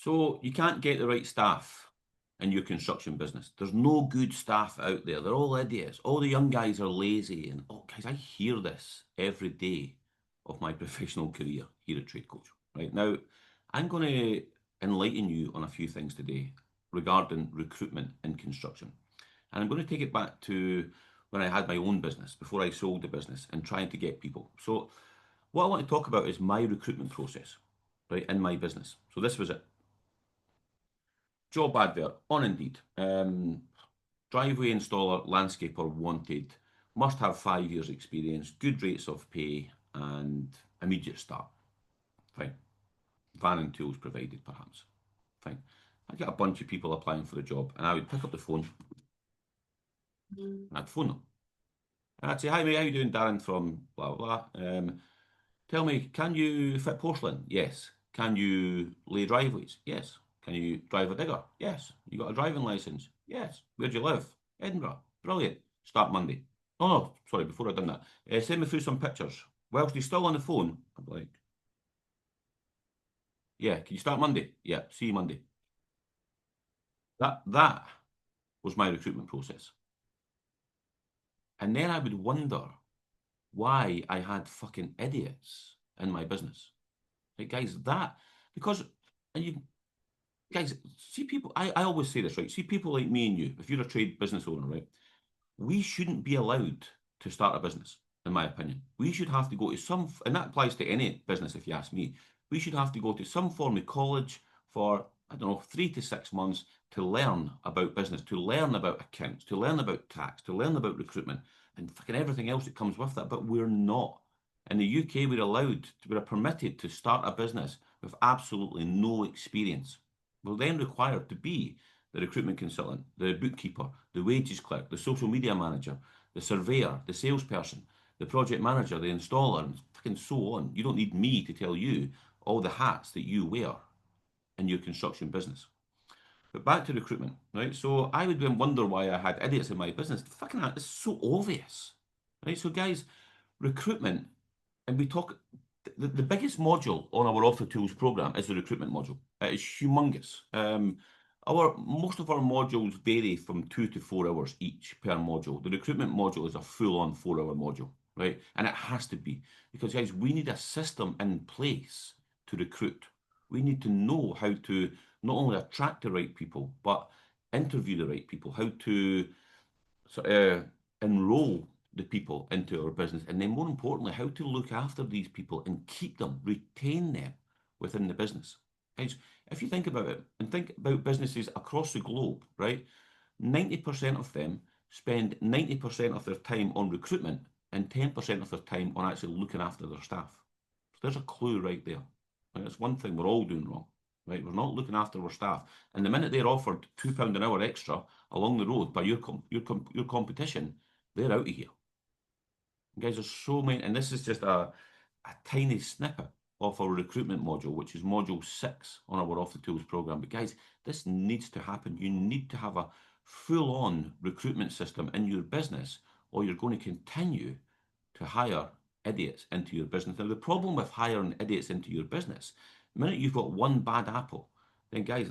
So you can't get the right staff in your construction business. There's no good staff out there. They're all idiots. All the young guys are lazy. And oh, guys, I hear this every day of my professional career here at Trade Coach. Right now, I'm going to enlighten you on a few things today regarding recruitment in construction. And I'm going to take it back to when I had my own business, before I sold the business and trying to get people. So what I want to talk about is my recruitment process, right, in my business. So this was it. Job advert on Indeed. Driveway installer, landscaper wanted, must have 5 years experience, good rates of pay, and immediate start. Fine. Van and tools provided, perhaps. Fine. I'd get a bunch of people applying for the job, and I would pick up the phone, and I'd phone them. And I'd say, hi mate, how you doing? Darren from blah, blah, blah. Tell me, can you fit porcelain? Yes. Can you lay driveways? Yes. Can you drive a digger? Yes. You got a driving license? Yes. Where do you live? Edinburgh. Brilliant. Start Monday. Oh no, sorry, before I've done that. Send me through some pictures. Whilst he's still on the phone, I'm like, yeah, can you start Monday? Yeah, see you Monday. That was my recruitment process. And then I would wonder why I had fucking idiots in my business. Like, guys, that because and you guys see people I always say this, right? See people like me and you, if you're a trade business owner, right? We shouldn't be allowed to start a business, in my opinion. We should have to go to some, and that applies to any business if you ask me. We should have to go to some form of college for, I don't know, 3 to 6 months to learn about business, to learn about accounts, to learn about tax, to learn about recruitment, and fucking everything else that comes with that. But we're not. In the UK, we're permitted to start a business with absolutely no experience. We're then required to be the recruitment consultant, the bookkeeper, the wages clerk, the social media manager, the surveyor, the salesperson, the project manager, the installer, and fucking so on. You don't need me to tell you all the hats that you wear in your construction business. But back to recruitment, right? So I would then wonder why I had idiots in my business. Fucking it's so obvious, right? So guys, recruitment, and we talk, the biggest module on our Off the Tools program is the recruitment module. It is humongous. Most of our modules vary from 2 to 4 hours each per module. The recruitment module is a full-on 4 hour module, right? And it has to be because, guys, we need a system in place to recruit. We need to know how to not only attract the right people, but interview the right people, how to enroll the people into our business, and then more importantly, how to look after these people and keep them, retain them within the business. Guys, if you think about it and think about businesses across the globe, right? 90% of them spend 90% of their time on recruitment and 10% of their time on actually looking after their staff. So there's a clue right there. Right? That's one thing we're all doing wrong. Right? We're not looking after our staff. And the minute they're offered £2 an hour extra along the road by your competition, they're out of here. Guys, there's so many, and this is just a tiny snippet of our recruitment module, which is module 6 on our Off the Tools program. But guys, this needs to happen. You need to have a full-on recruitment system in your business, or you're going to continue to hire idiots into your business. Now, the problem with hiring idiots into your business, the minute you've got one bad apple, then guys,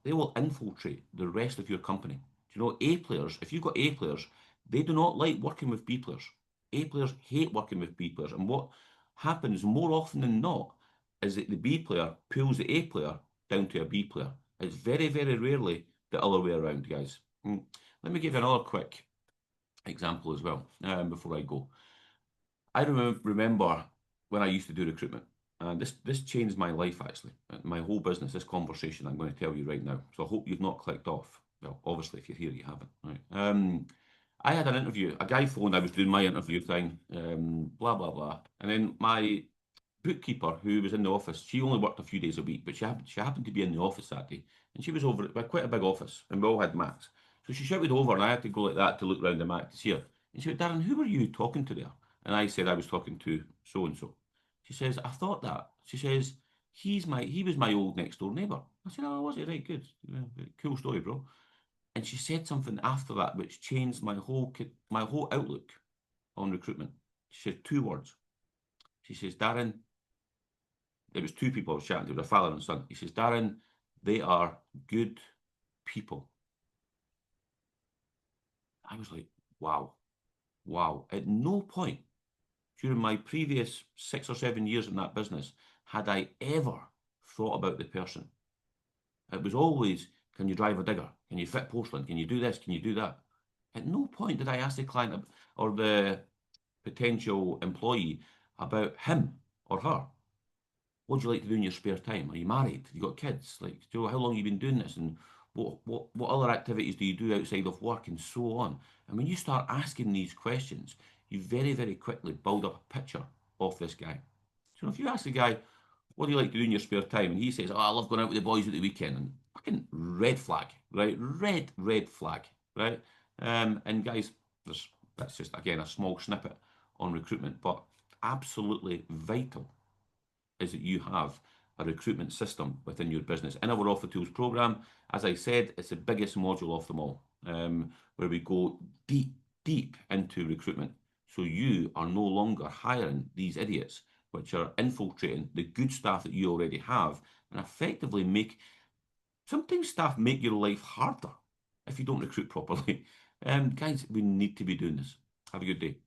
they will infiltrate the rest of your company. Do you know, A players, if you've got A players, they do not like working with B players. A players hate working with B players. And what happens more often than not is that the B player pulls the A player down to a B player. It's very, very rarely the other way around, guys. Let me give you another quick example as well before I go. I remember when I used to do recruitment, and this changed my life actually, my whole business. This conversation I'm going to tell you right now. So I hope you've not clicked off. Well, obviously, if you're here, you haven't. Right. I had an interview. A guy phoned. I was doing my interview thing. Blah blah blah. And then my bookkeeper, who was in the office, she only worked a few days a week, but she happened to be in the office that day, and she was over at quite a big office, and we all had Macs. So she shouted over, and I had to go like that to look round the Mac to see her. And she went, Darren, who were you talking to there? And I said I was talking to so and so. She says, I thought that. She says, he was my old next door neighbour. I said, oh, was it? Right, good. Cool story, bro. And she said something after that which changed my whole outlook on recruitment. She said 2 words. She says, Darren, it was 2 people I was chatting to, a father and son. He says, Darren, They are good people. I was like, wow, wow. At no point during my previous 6 or 7 years in that business had I ever thought about the person. It was always, can you drive a digger? Can you fit porcelain? Can you do this? Can you do that? At no point did I ask the client or the potential employee about him or her. What do you like to do in your spare time? Are you married? Have you got kids? Like, how long have you been doing this? And what other activities do you do outside of work and so on? And when you start asking these questions, you very, very quickly build up a picture of this guy. So if you ask the guy, what do you like to do in your spare time? And he says, oh, I love going out with the boys at the weekend. And fucking red flag, right? Red flag, right? And guys, that's just, again, a small snippet on recruitment, but absolutely vital is that you have a recruitment system within your business. In our Offer Tools program, as I said, it's the biggest module of them all, where we go deep, deep into recruitment. So you are no longer hiring these idiots, which are infiltrating the good staff that you already have and effectively make, sometimes staff make your life harder if you don't recruit properly. Guys, we need to be doing this. Have a good day.